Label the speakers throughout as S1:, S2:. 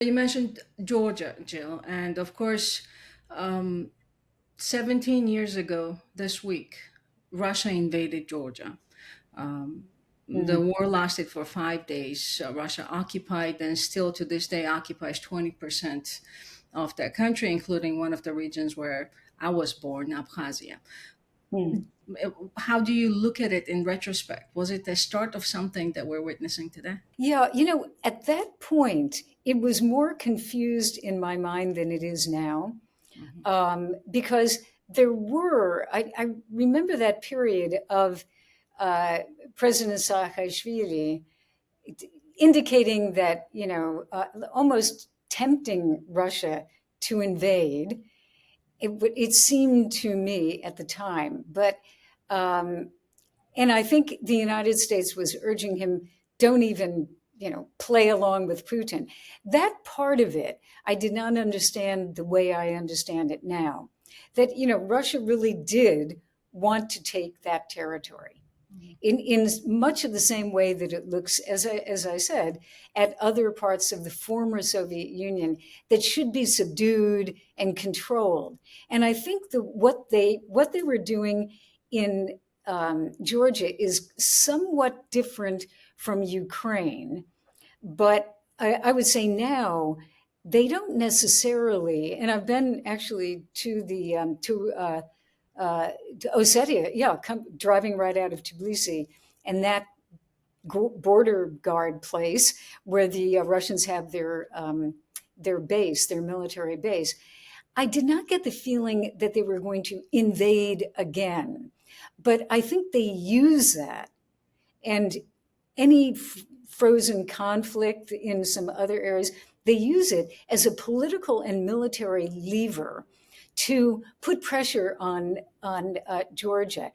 S1: You mentioned Georgia, Jill, and of course, um, 17 years ago this week, Russia invaded Georgia. Um, the
S2: Mm.
S1: war lasted for 5 days. Russia occupied and still to this day occupies 20% of that country, including one of the regions where I was born, Abkhazia.
S2: Mm.
S1: How do you look at it in retrospect? Was it the start of something that we're witnessing today?
S2: Yeah, at that point, it was more confused in my mind than it is now,
S1: Mhm.
S2: because I remember that period of uh, President Saakashvili indicating that, almost tempting Russia to invade. It seemed to me at the time, but um, and I think the United States was urging him, don't even, play along with Putin. That part of it, I did not understand the way I understand it now. That, Russia really did want to take that territory
S1: Mhm.
S2: in much of the same way that it looks, as I said, at other parts of the former Soviet Union that should be subdued and controlled. And I think what they were doing in Georgia is somewhat different from Ukraine, but I would say now they don't necessarily. And I've been actually to Ossetia, yeah, driving right out of Tbilisi, and that border guard place where the Russians have their base, their military base. I did not get the feeling that they were going to invade again, but I think they use that, and any frozen conflict in some other areas, they use it as a political and military lever to put pressure on Georgia.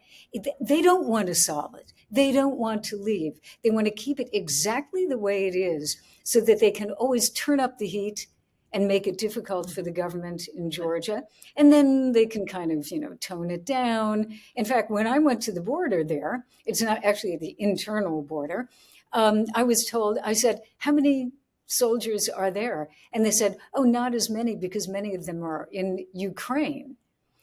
S2: They don't want to solve it. They don't want to leave. They want to keep it exactly the way it is, so that they can always turn up the heat and make it difficult for the government in Georgia. And then they can kind of, tone it down. In fact, when I went to the border there, it's not actually the internal border. I was told, I said, how many soldiers are there? And they said, oh, not as many, because many of them are in Ukraine.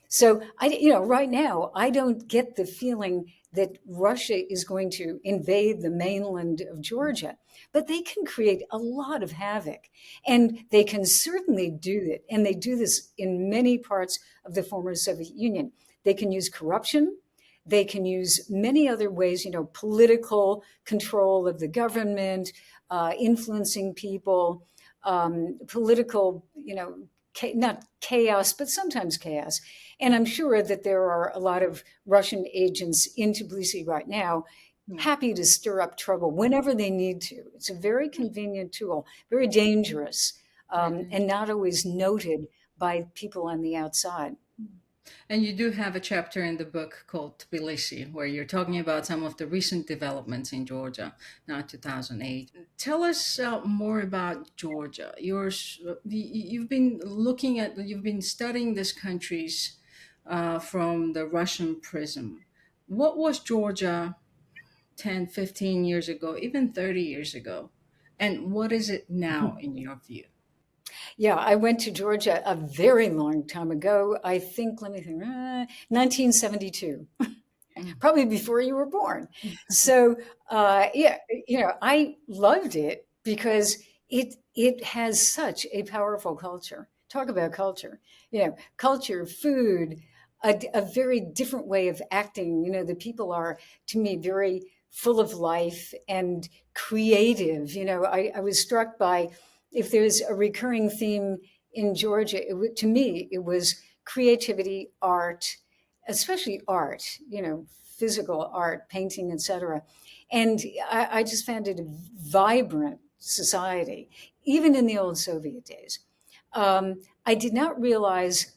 S2: So right now, I don't get the feeling that Russia is going to invade the mainland of Georgia, but they can create a lot of havoc, and they can certainly do it. And they do this in many parts of the former Soviet Union. They can use corruption. They can use many other ways, political control of the government, influencing people, political, not chaos, but sometimes chaos. And I'm sure that there are a lot of Russian agents in Tbilisi right now
S1: Mhm.
S2: happy to stir up trouble whenever they need to. It's a very convenient tool, very dangerous,
S1: Very dangerous.
S2: and not always noted by people on the outside.
S1: And you do have a chapter in the book called Tbilisi, where you're talking about some of the recent developments in Georgia, now 2008. Tell us more about Georgia. You've been studying these countries from the Russian prism. What was Georgia 10, 15 years ago, even 30 years ago? And what is it now in your view?
S2: Yeah, I went to Georgia a very long time ago. I think, let me think, 1972.
S1: Mm.
S2: Probably before you were born. So yeah, I loved it because it has such a powerful culture. Talk about culture, culture, food, a very different way of acting. The people are, to me, very full of life and creative. I was struck by, if there's a recurring theme in Georgia, to me, it was creativity, art, especially art, physical art, painting, etc. And I just found it a vibrant society, even in the old Soviet days. I did not realize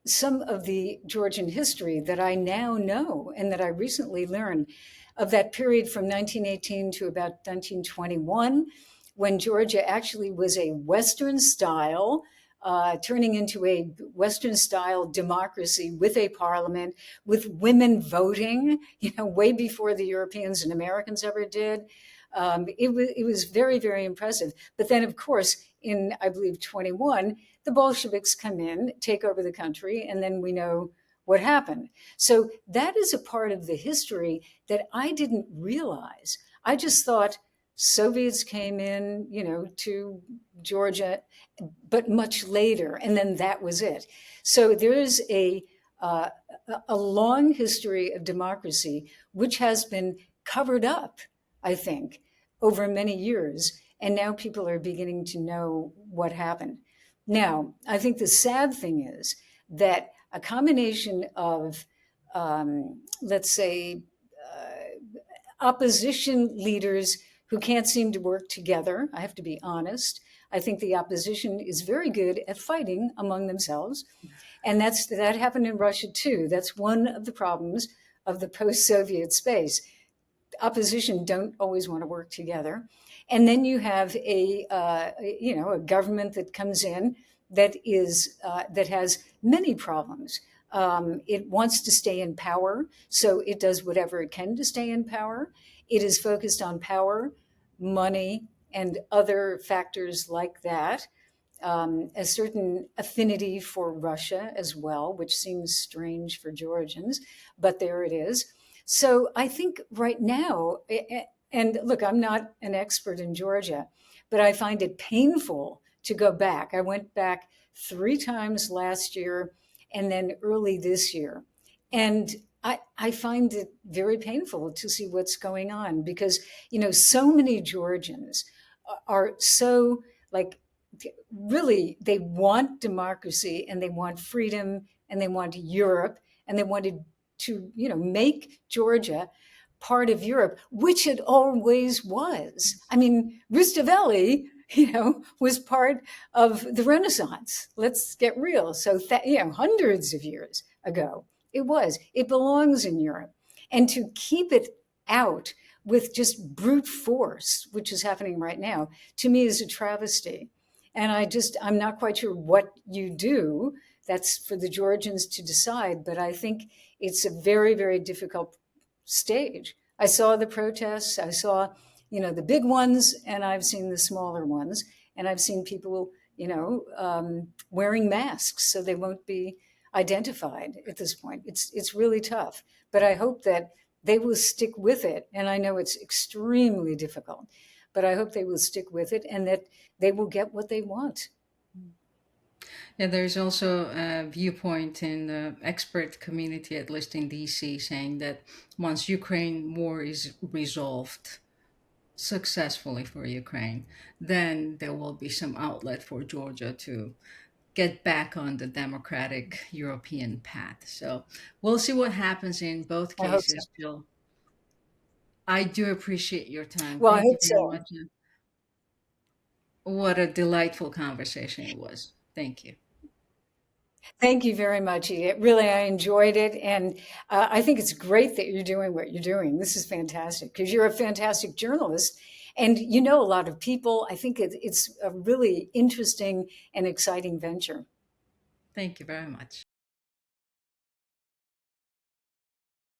S2: some of the Georgian history that I now know and that I recently learned of that period from 1918 to about 1921, when Georgia actually was a Western style, turning into a Western style democracy with a parliament, with women voting, way before the Europeans and Americans ever did. It was very, very impressive. But then, of course, in, I believe, 21, the Bolsheviks come in, take over the country, and then we know what happened. So that is a part of the history that I didn't realize. I just thought Soviets came in, to Georgia, but much later, and then that was it. So there is uh, a long history of democracy which has been covered up, I think, over many years, and now people are beginning to know what happened. Now, I think the sad thing is that a combination of, let's say, opposition leaders who can't seem to work together. I have to be honest. I think the opposition is very good at fighting among themselves. And that happened in Russia too. That's one of the problems of the post-Soviet space. Opposition don't always want to work together. And then you have a government that comes in that has many problems. It wants to stay in power, so it does whatever it can to stay in power. It is focused on power, money, and other factors like that. A certain affinity for Russia as well, which seems strange for Georgians, but there it is. So I think right now, and look, I'm not an expert in Georgia, but I find it painful to go back. I went back 3 times last year and then early this year. And I find it very painful to see what's going on because, so many Georgians are so like, really, they want democracy and they want freedom and they want Europe and they wanted to, make Georgia part of Europe, which it always was. I mean, Rustaveli, was part of the Renaissance. Let's get real. So, hundreds of years ago, it was. It belongs in Europe. And to keep it out with just brute force, which is happening right now, to me is a travesty. And I'm not quite sure what you do. That's for the Georgians to decide. But I think it's a very, very difficult stage. I saw the protests. I saw, the big ones, and I've seen the smaller ones. And I've seen people, wearing masks so they won't be identified at this point. It's really tough. But I hope that they will stick with it. And I know it's extremely difficult, but I hope they will stick with it and that they will get what they want.
S1: Yeah, there's also a viewpoint in the expert community, at least in DC, saying that once Ukraine war is resolved successfully for Ukraine, then there will be some outlet for Georgia to get back on the democratic European path. So we'll see what happens in both
S2: I hope so.
S1: cases, Jill. I do appreciate your time.
S2: Well, I
S1: Thank you
S2: hope
S1: very
S2: so.
S1: much. What a delightful conversation it was. Thank you.
S2: Thank you very much, Edith. Really, I enjoyed it. And I think it's great that you're doing what you're doing. This is fantastic because you're a fantastic journalist and you know a lot of people. I think it's a really interesting and exciting venture.
S1: Thank you very much.